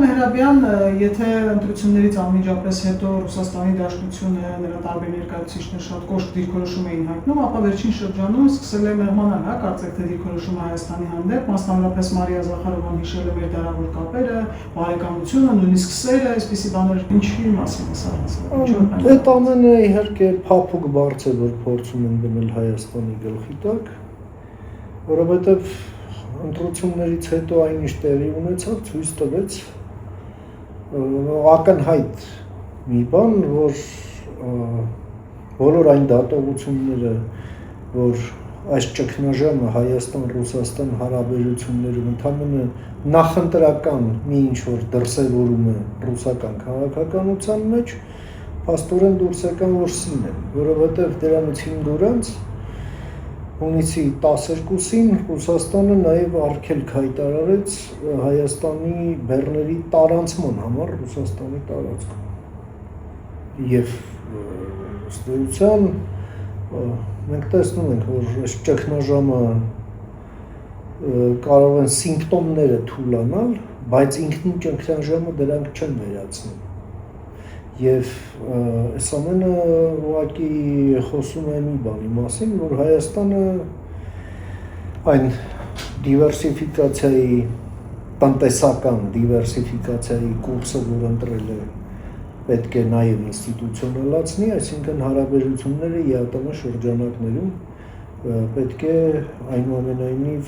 Պարոն Մեհրաբյան, եթե ընտրություններից անմիջապես հետո Ռուսաստանի Դաշնությունը նրա տարբեր ներկայացուցիչներ շատ կոշտ դիրքորոշում էին հայտնում, ապա վերջին շրջանում սկսել է մեղմանալ, կարծեք թե դիրքորոշումը Հայաստանի հանդեպ, մասնավորապես Մարիա Զախարովան հիշել է մեր դարավոր կապերը, բարեկամությունը, նույնիսկ սերը, այսպիսի բաներ ինչի մասին է սա հասնում։ Այդ ամենը իհարկե փափուկ բարձ է, որ փորձում են դնել Հայաստանի գլխի տակ, որովհետև ընտրություններից հետո այն ինչ տեղի ունեցավ, ցույց տվեց ակնհայտ մի բան, որ բոլոր այն դատողությունները, որ այս ճգնաժամը Հայաստան-Ռուսաստան հարաբերություններում ընդհանրապես նախընտրական մի ինչ-որ դրսևորում է ռուսական քաղաքականության մեջ, փաստորեն դուրս եկան, որ սին են, որովհետև դրանից 5 օր անց հունիսի 12-ին Ռուսաստանը նաև արգելք հայտարարեց Հայաստանի բեռների տարանցման համար Ռուսաստանի տարածքում։ Եվ ըստ էության մենք տեսնում ենք, որ այս ճգնաժամը կարող են սիմպտոմները թուլանալ, բայց ինքնին ճգնաժամը դրանք չեն վերացնում։ Եվ այս ամենը ուղղակի խոսում է մի բանի մասին, որ Հայաստանը այն դիվերսիֆիկացիայի, տնտեսական դիվերսիֆիկացիայի կուրսը, որ ընտրել է, պետք է նաև ինստիտուցիոնալացնի, այսինքն հարաբերությունները ԵԱՏՄ շրջանակներում պետք է այնուամենայնիվ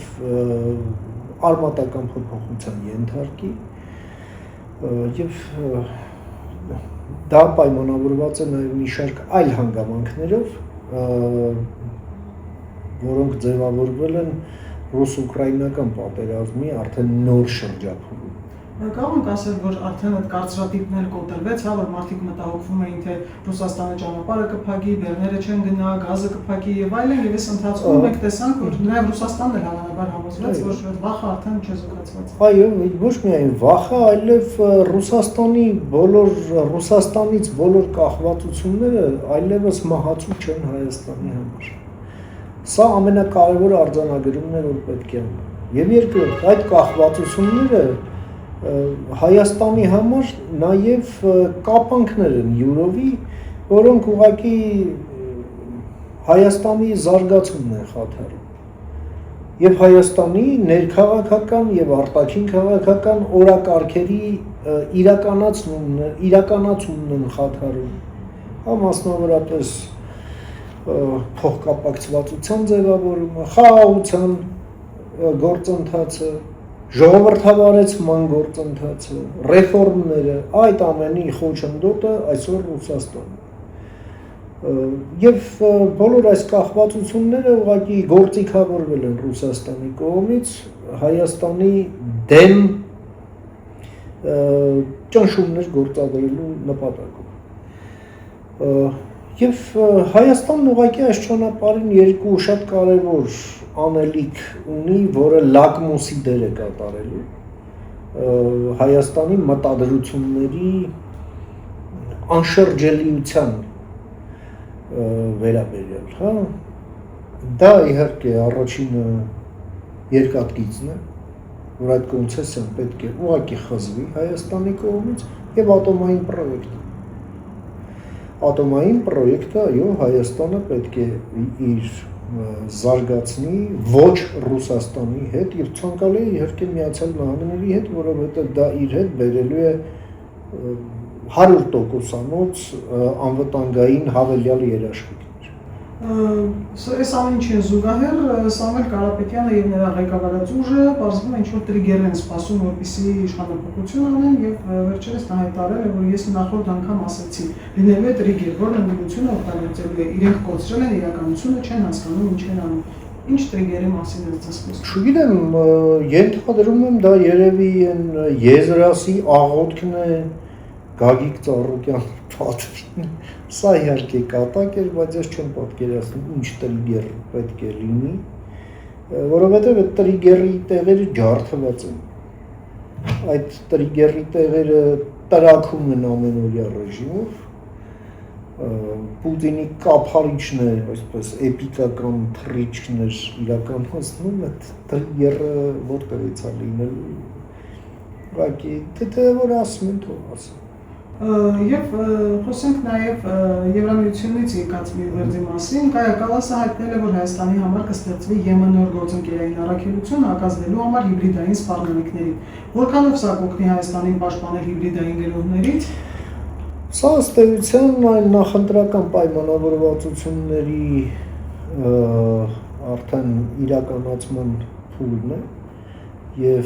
արմատական փոփոխության ենթարկի եւ դա պայմանավորված է նաև մի շարք այլ հանգամանքներով, որոնք ձևավորվել են ռուս-ուկրաինական պատերազմի արդեն նոր շրջափուլում։ Կարող ենք ասել, որ արդեն այդ կարծրատիպն էլ կոտրվեց, հա, որ մարդիկ մտահոգվում էին, թե Ռուսաստանը ճանապարհը կփակի, բեռները չեն գնա, գազը կփակի եւ այլն, եւ այս ընթացքում մենք տեսանք, որ նաև Ռուսաստանն էլ հավանաբար համոզվեց, որ վախը արդեն չեզոքացված։ Այո, ոչ միայն վախը, այլև Ռուսաստանից բոլոր կախվածությունները այլևս մահացու չեն Հայաստանի համար։ Սա ամենակարևոր արձանագրումն է, որ պետք է անենք։ Եվ երկրորդ, այդ կախվածությունները Հայաստանի համար նաև կապանքներ են յուրովի, որոնք ուղղակի Հայաստանի զարգացումն են խաթարում։ Եվ Հայաստանի ներքաղաքական եւ արտաքին քաղաքական օրակարգերի իրականացումն են խաթարում։ Հա մասնավորապես փոխկապակցվածության ձևավորումը, խաղաղության գործընթացը, ժողովրդավարեցման գործընթացը, ռեֆորմները, այդ ամենի խոչընդոտը այսօր Ռուսաստանն է։ Եվ բոլոր այս կախվածությունները ուղղակի գործիքավորվել են Ռուսաստանի կողմից Հայաստանի դեմ ճնշումներ գործադրելու նպատակով։ Եվ Հայաստանն ուղղակի այս ճանապարհին երկու շատ կարևոր անելիք ունի, որը լակմուսի դեր է կատարելու Հայաստանի մտադրությունների անշրջելիության վերաբերյալ, հա, դա իհարկե առաջինը երկաթգիծն է, որ այդ կոնցեսիան պետք է ուղղակի խզվի Հայաստանի կողմից եւ ատոմային պրոյեկտը։ Ատոմային պրոյեկտը, այո, Հայաստանը պետք է իր զարգացնի ոչ Ռուսաստանի հետ եւ ցանկալի է իհարկե Միացյալ Նահանգների հետ, որովհետեւ դա իր հետ բերելու է 100%-անոց անվտանգային հավելյալ երաշխիքներ։ Այս ամեն ինչին զուգահեռ Սամվել Կարապետյանը եւ նրա ղեկավարած ուժը բարձվում է ինչ-որ տրիգեր են սպասում, որպեսզի իշխանապետություն անեն եւ վերջերս նա հայտարարել է, որ ես նախորդ անգամ ասացի, լինելու է տրիգեր, որը նույնությունը օգտագործելու է, իրենք կորցրել են իրականությունը, չեն հասկանում ինչ են անում։ Ինչ տրիգերի մասին է խոսքը։ Չգիտեմ, ենթադրում եմ դա երևի այն եզրասի աղոթքն է Գագիկ Ծառուկյանի պատվին։ Սա իհարկե կատակ էր, բայց ես չեմ պատկերացնում ինչ տրիգեր պետք է լինի, որովհետև այդ տրիգերի տեղերը ջարդված են։ Այդ տրիգերի տեղերը տրաքում են ամենօրյա ռեժիմով, Պուտինի կափարիչն է, այսպես էպիկական թռիչքներ իրականացնում, այդ տրիգերը որտեղից է լինելու, ուղղակի թե որ ասում են թող ասեն։ Եվ խոսենք նաև Եվրամիությունից եկած մի ուղերձի մասին, Կայա Կալասը հայտնել է, որ Հայաստանի համար կստեղծվի ԵՄ-նոր գործընկերային առաքելություն հակազդելու համար հիբրիդային սպառնալիքներին։ Որքանով սա կօգնի Հայաստանին պաշտպանել հիբրիդային գրոհներից։ Սա ըստ էության այլ նախընտրական պայմանավորվածությունների արդեն իրականացման փուլն է եւ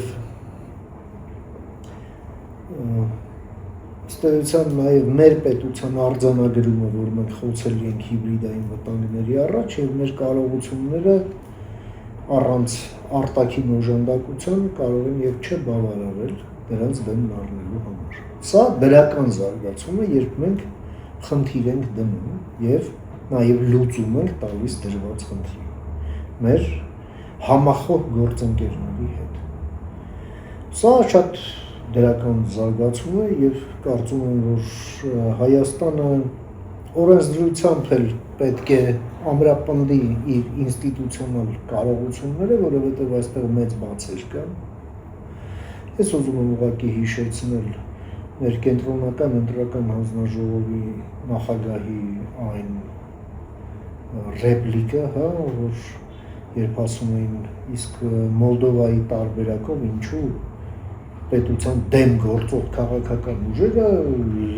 ըստ էության նաև մեր պետության արձանագրումը, որ մենք խոցել ենք հիբրիդային վտանգների առաջ եւ մեր կարողությունները առանց արտաքին օժանդակության կարող են եւ չբավարարել դրանց դեմ առնելու համար։ Սա դրական զարգացում է, երբ մենք խնդիր ենք դնում եւ նաեւ լուծում ենք տալիս դրված խնդիրը մեր համախոհ գործընկերների հետ։ Սա շատ դրական զարգացում է եւ կարծում եմ, որ Հայաստանը օրենսդրությամբ էլ պետք է ամրապնդի իր ինստիտուցիոնալ կարողությունները, որովհետեւ այստեղ մեծ բացեր կան։ Ես ուզում եմ ուղղակի հիշեցնել մեր կենտրոնական ընտրական հանձնաժողովի նախագահի այն ռեպլիկը, հա, որ երբ ասում էին իսկ Մոլդովայի տարբերակով ինչու պետության դեմ գործող քաղաքական ուժերը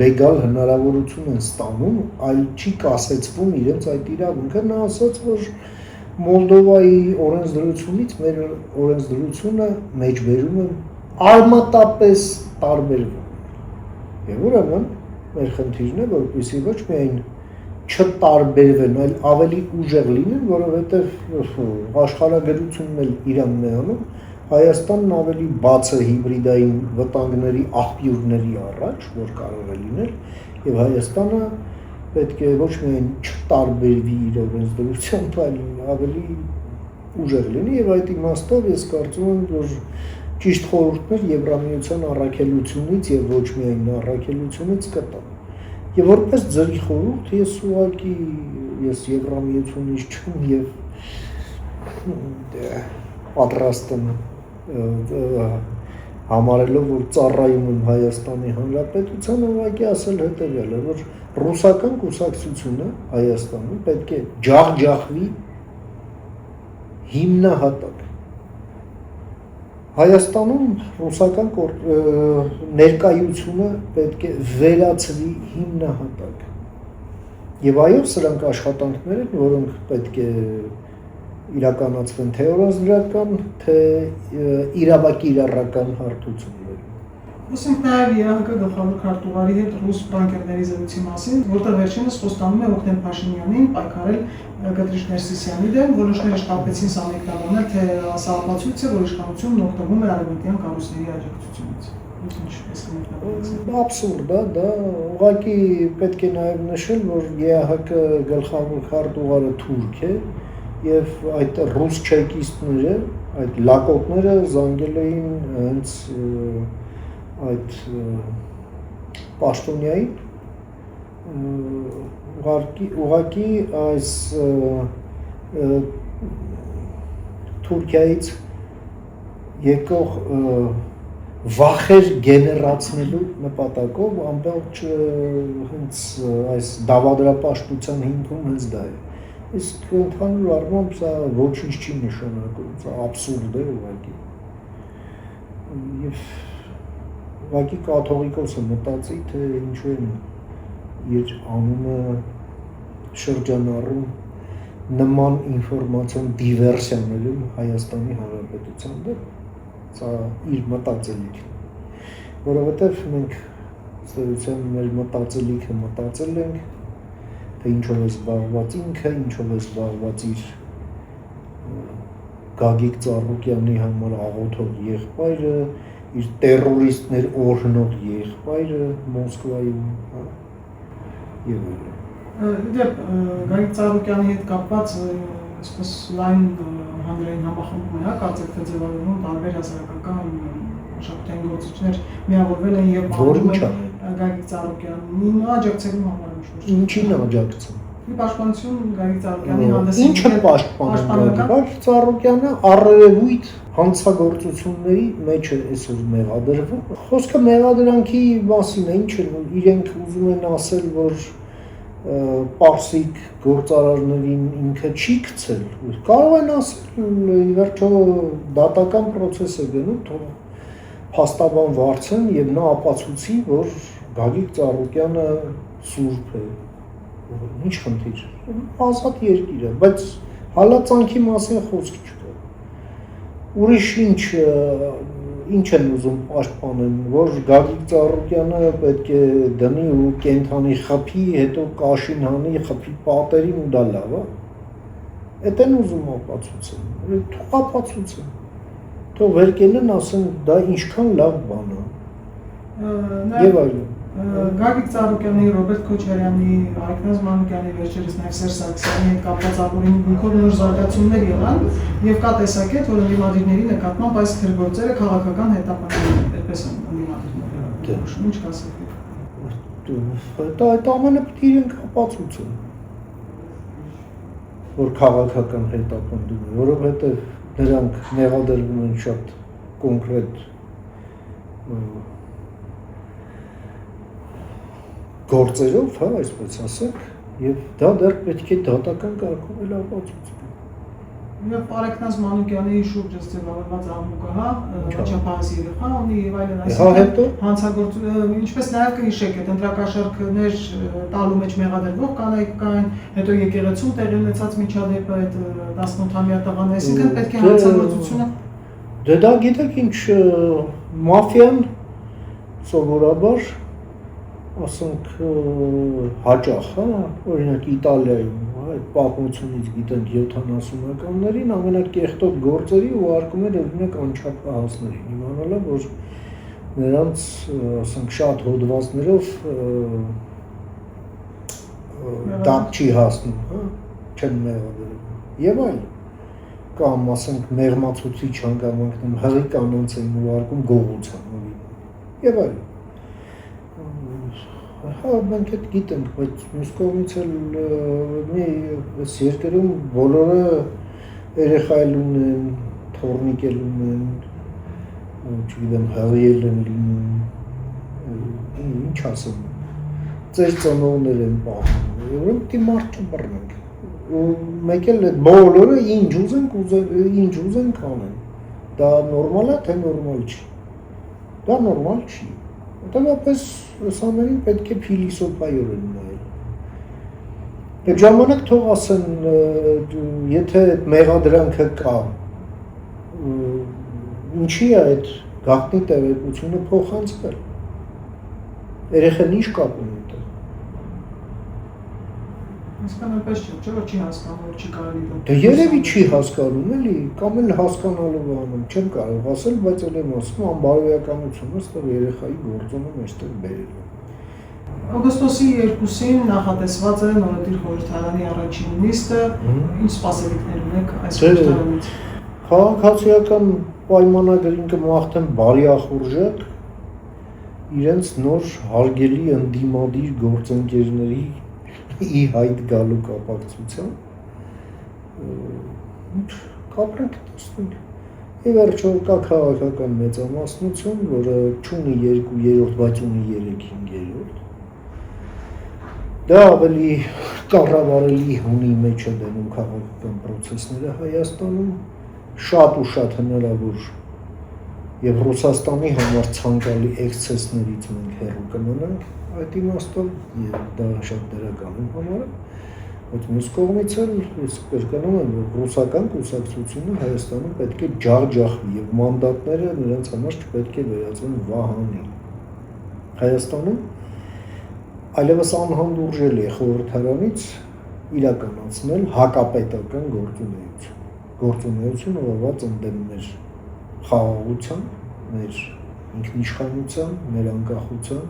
լեգալ հնարավորություն են ստանում, այլ չի կասեցվում իրենց այդ իրավունքը, նա ասաց, որ Մոլդովայի օրենսդրությունից մեր օրենսդրությունը մեջբերում է արմատապես տարբերվում։ Եվ ուրեմն մեր խնդիրն է, որպեսզի ոչ միայն չտարբերվեն, այլ ավելի ուժեղ լինեն, որովհետև աշխարհագրությունն էլ իրանն է անում, Հայաստանն ավելի բաց է հիբրիդային վտանգների աղբյուրների առաջ, որ կարող է լինել, եւ Հայաստանը պետք է ոչ միայն չտարբերվի իր օրենսդրությամբ, այլ ավելի ուժեղ լինի եւ այդ իմաստով ես կարծում եմ, որ ճիշտ խորհուրդներ Եվրամիության առաքելությունից եւ ոչ միայն առաքելությունից կտան։ Եվ որպես ձերի խորհուրդ ես ուղղակի Եվրամիությունից չեմ եւ պատրաստ եմ համարելով, որ ծառայում եմ Հայաստանի Հանրապետությանը, ուղղակի ասել հետևյալը, որ ռուսական կուսակցությունը Հայաստանում պետք է ջախջախվի հիմնահատակ։ Հայաստանում ռուսական ներկայությունը պետք է վերացվի հիմնահատակ։ Եվ այո, սրանք աշխատանքներ են, որոնք պետք է իրականացվեն թե օրենսդրական, թե իրավակիրառական հարթություններում։ Խոսենք նաև ԵԱՀԿ գլխավոր քարտուղարի հետ ռուս բանկերների զրույցի մասին, որտեղ վերջինս խոստանում է օգնել Փաշինյանին պայքարել Կտրիշ Ներսիսյանի դեմ, որոշները շտապեցին սահմանափակել, թե սա ապացույց է, որ իշխանությունն օգտվում է արևմտյան կառույցների աջակցությունից։ Աբսուրդ է, դա ուղղակի պետք է նաև նշել, որ ԵԱՀԿ գլխավոր քարտուղարը թուրք է եւ այդ ռուս չեկիստները, այդ լակոտները զանգել էին հենց այդ պաշտոնյային ուղղակի այս Թուրքիայից եկող վախեր գեներացնելու նպատակով ամբողջ հենց այս դավադրապաշտության հիմքում հենց դա է։ Իսկ ընդհանուր առմամբ սա ոչինչ չի նշանակում, սա աբսուրդ է ուղղակի։ Եվ ուղղակի կաթողիկոսը մտածի, թե ինչու են իր անունը շրջանառում նման ինֆորմացիոն դիվերսիաներում Հայաստանի Հանրապետության դեմ, սա իր մտածելիքն է, որովհետև մենք ստերության մեր մտածելիքը մտածել ենք, թե ինչով է զբաղված ինքը, ինչով է զբաղված իր Գագիկ Ծառուկյանի համար աղոթող եղբայրը, իր տերորիստներ օրհնող եղբայրը Մոսկվայում, եւ այլն։ Դեպ Գագիկ Ծառուկյանի հետ կապված այսպես լայն հանրային համախմբում է, կարծեք թե ձևավորվում տարբեր հասարակական աշխատային գործիչներ միավորվել են եւ Որին չա Գագիկ Ծառուկյանին աջակցելու համար ինչին աջակցում։ Պաշտպանություն Գագիկ Ծառուկյանի հանդես Ինչը պաշտպանական, բայց Ծառուկյանը առերևույթ հանցագործությունների մեջ է այսօր մեղադրվում։ Խոսքը մեղադրանքի մասին է, ինչ է, իրենք ուզում են ասել, որ պարսիկ գործարարներին ինքը չի գցել։ Կարող են ասել, ի վերջո դատական process է գնում, թող փաստաբան վարձեն եւ նա ապացուցի, որ Գագիկ Ծառուկյանը սուրբ է։ Ինչ խնդիր։ Ազատ երկիր է, բայց հալածանքի մասին խոսք չկա։ Ուրիշ ինչ են ուզում պաշտպանեն, որ Գագիկ Ծառուկյանը պետք է դնի ու կենթանի խփի, հետո կաշին հանի, խփի պատերին ու դա լավ է։ Էդ են ուզում ապացուցեն։ Թող ապացուցեն։ Թող վեր կենեն ասեն դա ինչքան լավ բան է։ Եվ այլն։ Գագիկ Ծառուկյանի, Ռոբերտ Քոչարյանի, Հայկնազ Մանուկյանի, վերջերս նաև Սերժ Սարգսյանի հետ կապված ապօրինի գույքով նոր զարգացումներ եղան եւ կա տեսակետ, որ ընդդիմադիրների նկատմամբ այս թերգործերը քաղաքական հետապնդում են, այդպես են ընդդիմադիրները որոշում, ինչ կասեք։ Այդ ամենը պետք է իրենք ապացուցեն, որ քաղաքական հետապնդում է, որովհետեւ նրանք մեղադրվում են շատ կոնկրետ գործերով, հա, այսպես ասենք, եւ դա դեռ պետք է դատական կարգով էլ ապացուցվի։ Եվ Արեգնազ Մանուկյանի շուրջ ձևավորված աղմուկը, հա, չափահաս երեխա ունի եւ այլն, այսինքն հանցագործություն, ինչպես նաեւ կհիշեք, այդ ընտրակաշառքներ տալու մեջ մեղադրվող կանայք կային, հետո եկեղեցում տեղի ունեցած միջադեպը այդ 18-ամյա տղան, այսինքն պետք է հանցագործությունը Դե դա գիտեք ինչ մաֆիան սովորաբար ասենք հաճախ, հա, օրինակ Իտալիայում, այդ պատմությունից գիտենք 70-ականներին ամենակեղտոտ գործերի ուղարկում էր օրինակ անչափահասներին, իմանալով, որ նրանց, ասենք, շատ հոդվածներով դատ չի հասնում, հա, չեն մեղադրվում եւ այլն, կամ ասենք մեղմացուցիչ հանգամանքներում հղի կանոնց են ուղարկում գողության եւ այլն։ Հա, մենք այդ գիտենք, բայց մյուս կողմից էլ այս երկրում բոլորը երեխայելուն են, թորնիկելուն են, չգիտեմ, հղիել են լինում, ինչ ասեմ, ծեր ծնողներ են պահում, ուրեմն դի մարդ չբռնենք, մեկ էլ այդ բոլորը ինչ ուզենք անեն, դա նորմալ է, թե նորմալ չի, դա նորմալ չի, հետևապես այս ամենին պետք է փիլիսոփայորեն նայել։ Այդ ժամանակ թող ասեն, եթե մեղադրանքը կա, ինչի է այդ գաղտնի տեղեկությունը փոխանցվել։ Երեխան ինչ կապ ունի այդտեղ։ Այսքան այնպես չէ, որ չի հասկանում, որ չի կարելի դա։ Դե երևի չի հասկանում, էլի, կամ էլ հասկանալով անում, չեմ կարող ասել, բայց էլ եմ ասում, անբարոյականությունը ստեղ երեխայի գործոնը մեջտեղ բերել է։ Օգոստոսի 2-ին նախատեսված է նորատիր խորհրդարանի առաջին նիստը, ինչ սպասելիքներ ունեք այս խորհրդարանից։ Քաղաքացիական պայմանագրին կմաղթեն բարի ախորժակ իրենց նոր հարգելի ընդդիմադիր գործընկերների ի հայտ գալու կապակցությամբ կապրենք տեսնենք։ Ի վերջո կա քաղաքական մեծամասնություն, որը չունի 2/3, բայց ունի 3/5։ Դա ավելի կառավարելի հունի մեջ է դնում քաղաքական պրոցեսները Հայաստանում, շատ ու շատ հնարավոր եւ Ռուսաստանի համար ցանկալի էքսցեսներից մենք հեռու կմնանք այդ իմաստով եւ դա շատ դրական է համարը, բայց մյուս կողմից էլ ես կրկնում եմ, որ ռուսական կուսակցությունը Հայաստանում պետք է ջախջախվի եւ մանդատները նրանց համար չպետք է վերածվեն վահանի։ Հայաստանում այլևս անհանդուրժելի է խորհրդարանից իրականացնել հակապետական գործունեություն ուղղված ընդդեմ մեր խաղաղության, մեր ինքնիշխանության, մեր անկախության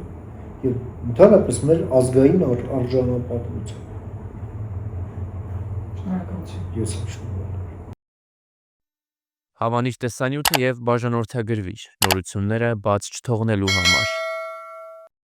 եւ ընդհանրապես մեր ազգային արժանապատվության։ Շնորհակալություն։ Ես շնորհակալ եմ։ Հավանիչ տեսանյութը եւ բաժանորդագրվիչ նորությունները բաց չթողնելու համար